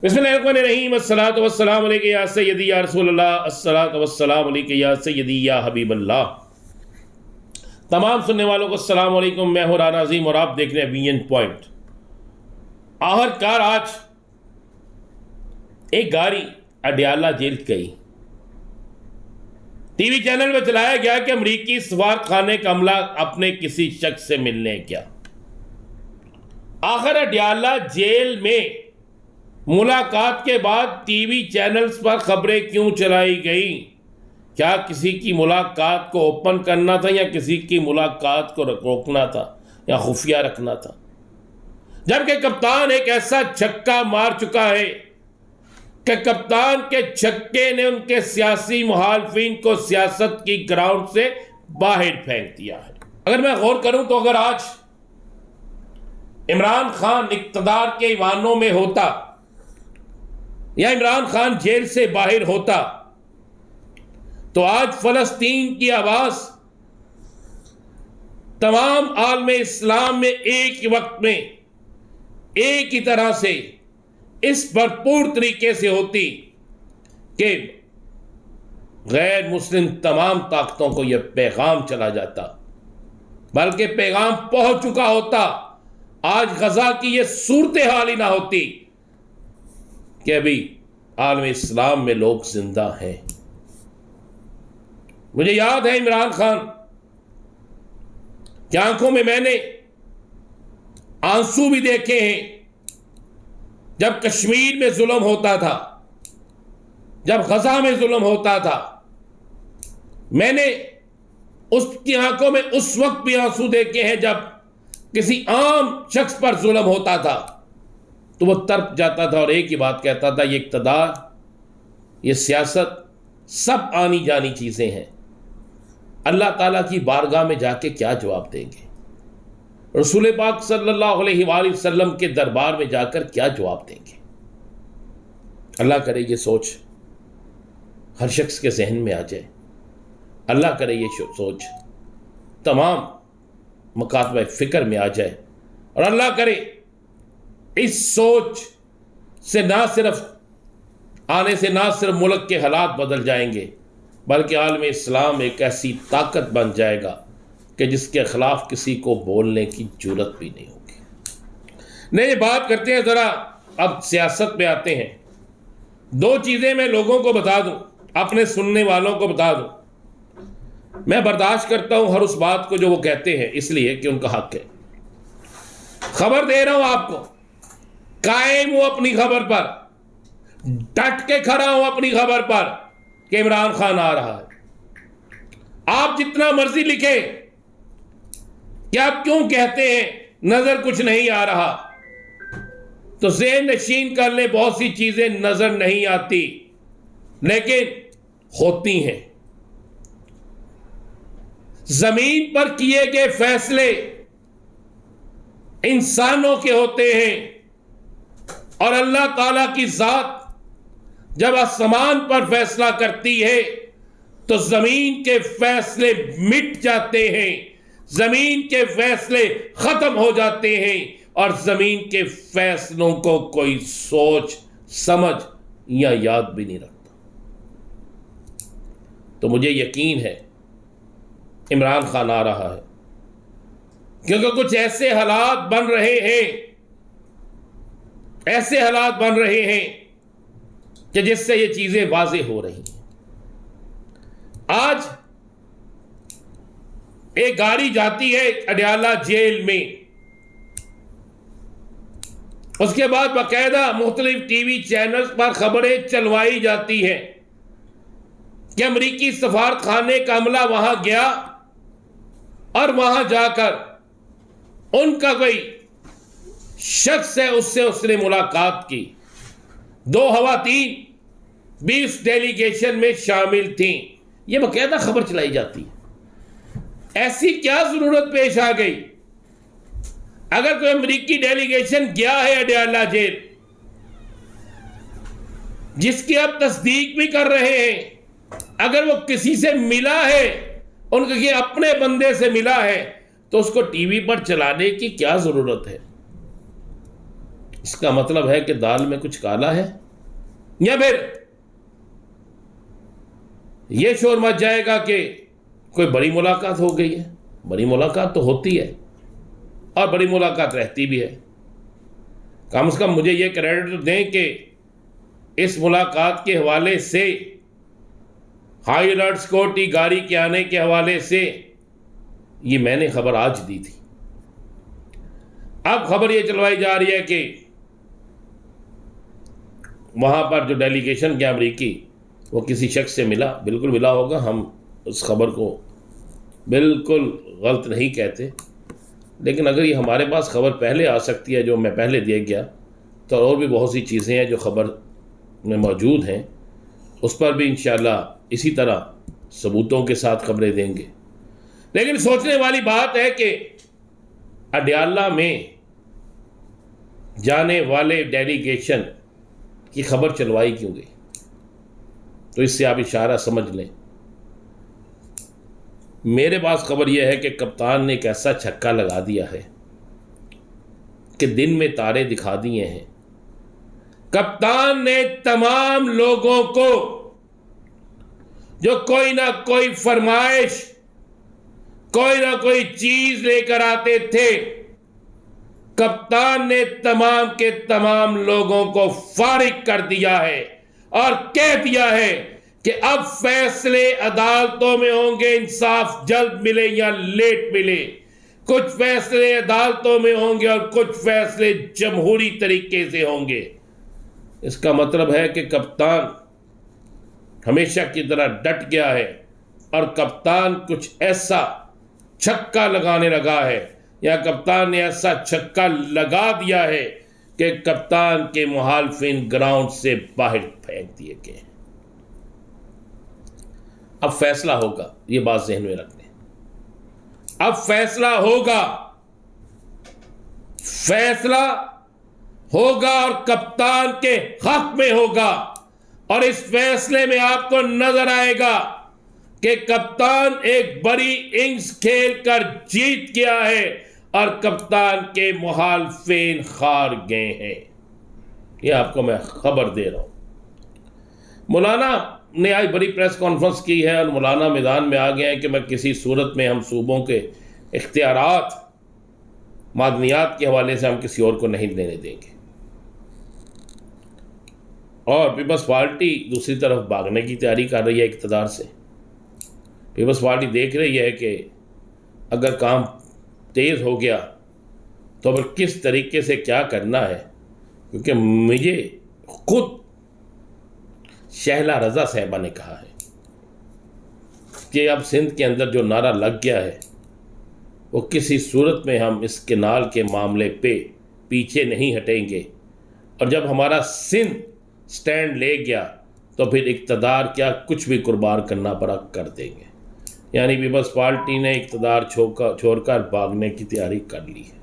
बिस्मिल्लाहिर्रहमानिर्रहीम अस्सलातु वस्सलामु अलैका या सय्यदी या रसूलल्लाह अस्सलातु वस्सलामु अलैका या सय्यदी या हबीबल्लाह। तमाम सुनने वालों को अस्सलाम वालेकुम। मैं हूं राना अजीम और आप देख रहे हैं वीएन पॉइंट। आखिरकार आज एक गाड़ी अडयाला जेल गई। टीवी चैनल में चलाया गया कि अमरीकी सफारत खाने का अमला अपने किसी शख्स से मिलने गया। आखिर अडयाला जेल में मुलाकात के बाद टीवी चैनल्स पर खबरें क्यों चलाई गई? क्या किसी की मुलाकात को ओपन करना था या किसी की मुलाकात को रोकना था या खुफिया रखना था? जबकि कप्तान एक ऐसा छक्का मार चुका है कि कप्तान के छक्के ने उनके सियासी मुखालिफिन को सियासत की ग्राउंड से बाहर फेंक दिया है। अगर मैं गौर करूं तो अगर आज इमरान खान इक्तदार के ईवानों में होता या इमरान खान जेल से बाहर होता तो आज फलस्तीन की आवाज तमाम आलम इस्लाम में एक ही वक्त में एक ही तरह से इस भरपूर तरीके से होती कि गैर मुस्लिम तमाम ताकतों को यह पैगाम चला जाता, बल्कि पैगाम पहुंच चुका होता। आज गजा की यह सूरत हाल ही ना होती कि अभी आलम इस्लाम में लोग जिंदा हैं। मुझे याद है इमरान खान की आंखों में मैंने आंसू भी देखे हैं जब कश्मीर में जुल्म होता था, जब गजा में जुल्म होता था। मैंने उसकी आंखों में उस वक्त भी आंसू देखे हैं जब किसी आम शख्स पर जुल्म होता था तो वह तड़प जाता था और एक ही बात कहता था, ये इक़्तिदार, ये सियासत सब आनी जानी चीज़ें हैं। अल्लाह ताला की बारगाह में जाके क्या जवाब देंगे? रसूल पाक सल्लल्लाहु अलैहि वसल्लम के दरबार में जाकर क्या जवाब देंगे? अल्लाह करे ये सोच हर शख्स के जहन में आ जाए। अल्लाह करे ये सोच तमाम मकातबे फ़िक्र में आ जाए और अल्लाह करे इस सोच से ना सिर्फ मुल्क के हालात बदल जाएंगे बल्कि आलम इस्लाम एक ऐसी ताकत बन जाएगा कि जिसके खिलाफ किसी को बोलने की जरूरत भी नहीं होगी। नहीं, बात करते हैं ज़रा अब सियासत में आते हैं। दो चीज़ें मैं लोगों को बता दूं, अपने सुनने वालों को बता दूं। मैं बर्दाश्त करता हूं हर उस बात को जो वो कहते हैं, इसलिए कि उनका हक है। खबर दे रहा हूं आपको, कायम हूं अपनी खबर पर, डट के खड़ा हूं अपनी खबर पर कि इमरान खान आ रहा है। आप जितना मर्जी लिखें कि आप क्यों कहते हैं नजर कुछ नहीं आ रहा, तो ज़हन नशीन कर ले, बहुत सी चीजें नजर नहीं आती लेकिन होती हैं। जमीन पर किए गए फैसले इंसानों के होते हैं और अल्लाह ताला की जात जब आसमान पर फैसला करती है तो जमीन के फैसले मिट जाते हैं, जमीन के फैसले खत्म हो जाते हैं और जमीन के फैसलों को कोई सोच समझ या याद भी नहीं रखता। तो मुझे यकीन है इमरान खान आ रहा है, क्योंकि कुछ ऐसे हालात बन रहे हैं कि जिससे ये चीजें वाज़ेह हो रही हैं। आज एक गाड़ी जाती है अडयाला जेल में, उसके बाद बाकायदा मुख्तलिफ टीवी चैनल्स पर खबरें चलवाई जाती हैं कि अमरीकी सफारत खाने का अमला वहां गया और वहां जाकर उनका कोई शख्स है उससे उसने मुलाकात की। 2 खवातीन भी उस डेलीगेशन में शामिल थीं। यह बाकायदा खबर चलाई जाती है। ऐसी क्या जरूरत पेश आ गई? अगर कोई अमरीकी डेलीगेशन गया है अडयाला जेल, जिसकी आप तस्दीक भी कर रहे हैं, अगर वो किसी से मिला है, उनके अपने बंदे से मिला है, तो उसको टीवी पर चलाने की क्या जरूरत है? इसका मतलब है कि दाल में कुछ काला है, या फिर यह शोर मच जाएगा कि कोई बड़ी मुलाकात हो गई है। बड़ी मुलाकात तो होती है और बड़ी मुलाकात रहती भी है। कम से कम मुझे यह क्रेडिट दें कि इस मुलाकात के हवाले से, हाई अलर्ट सिक्योरिटी गाड़ी के आने के हवाले से, ये मैंने खबर आज दी थी। अब खबर यह चलवाई जा रही है कि वहां पर जो डेलीगेशन के अमरीकी, वो किसी शख्स से मिला। बिल्कुल मिला होगा, हम उस खबर को बिल्कुल गलत नहीं कहते, लेकिन अगर ये हमारे पास खबर पहले आ सकती है, जो मैं पहले दे गया, तो और भी बहुत सी चीज़ें हैं जो खबर में मौजूद हैं, उस पर भी इंशाअल्लाह इसी तरह सबूतों के साथ खबरें देंगे। लेकिन सोचने वाली बात है कि अडयाला में जाने वाले डेलीगेशन की खबर चलवाई क्यों गई? तो इससे आप इशारा समझ लें। मेरे पास खबर यह है कि कप्तान ने एक ऐसा छक्का लगा दिया है कि दिन में तारे दिखा दिए हैं। कप्तान ने तमाम लोगों को जो कोई ना कोई फरमाइश, कोई ना कोई चीज लेकर आते थे, कप्तान ने तमाम के तमाम लोगों को फारिग कर दिया है और कह दिया है कि अब फैसले अदालतों में होंगे, इंसाफ जल्द मिले या लेट मिले। कुछ फैसले अदालतों में होंगे और कुछ फैसले जमहूरी तरीके से होंगे। इसका मतलब है कि कप्तान हमेशा की तरह डट गया है और कप्तान कुछ ऐसा छक्का लगाने लगा है, या कप्तान ने ऐसा छक्का लगा दिया है कि कप्तान के मुखालिफिन ग्राउंड से बाहर फेंक दिए गए। अब फैसला होगा, ये बात ज़हन में रखने। अब फैसला होगा, फैसला होगा और कप्तान के हक में होगा। और इस फैसले में आपको नजर आएगा कि कप्तान एक बड़ी इनिंग्स खेलकर जीत गया है और कप्तान के मुखालिफिन हार गए हैं। यह आपको मैं खबर दे रहा हूं। मौलाना ने आज बड़ी प्रेस कॉन्फ्रेंस की है और मौलाना मैदान में आ गए हैं कि मैं किसी सूरत में हम सूबों के इख्तियारात मादनियात के हवाले से हम किसी और को नहीं लेने देंगे। और पीपल्स पार्टी दूसरी तरफ भागने की तैयारी कर रही है इक़्तिदार से। पीपल्स पार्टी देख रही है कि अगर काम तेज़ हो गया तो फिर किस तरीके से क्या करना है, क्योंकि मुझे खुद शहला रज़ा साहिबा ने कहा है कि अब सिंध के अंदर जो नारा लग गया है वो किसी सूरत में हम इस केनाल के मामले पे पीछे नहीं हटेंगे, और जब हमारा सिंध स्टैंड ले गया तो फिर इक़्तिदार क्या कुछ भी कुर्बान करना पड़ा कर देंगे। यानी पीपल्स पार्टी ने इक़्तिदार छोड़कर भागने की तैयारी कर ली है।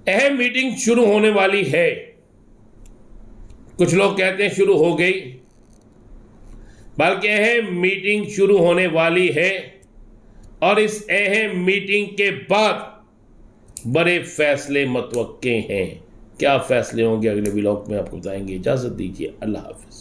अहम मीटिंग शुरू होने वाली है। कुछ लोग कहते हैं शुरू हो गई, बल्कि अहम मीटिंग शुरू होने वाली है और इस अहम मीटिंग के बाद बड़े फैसले मुतवक्के हैं। क्या फैसले होंगे अगले व्लॉग में आपको बताएंगे। इजाज़त दीजिए, अल्लाह हाफ़िज़।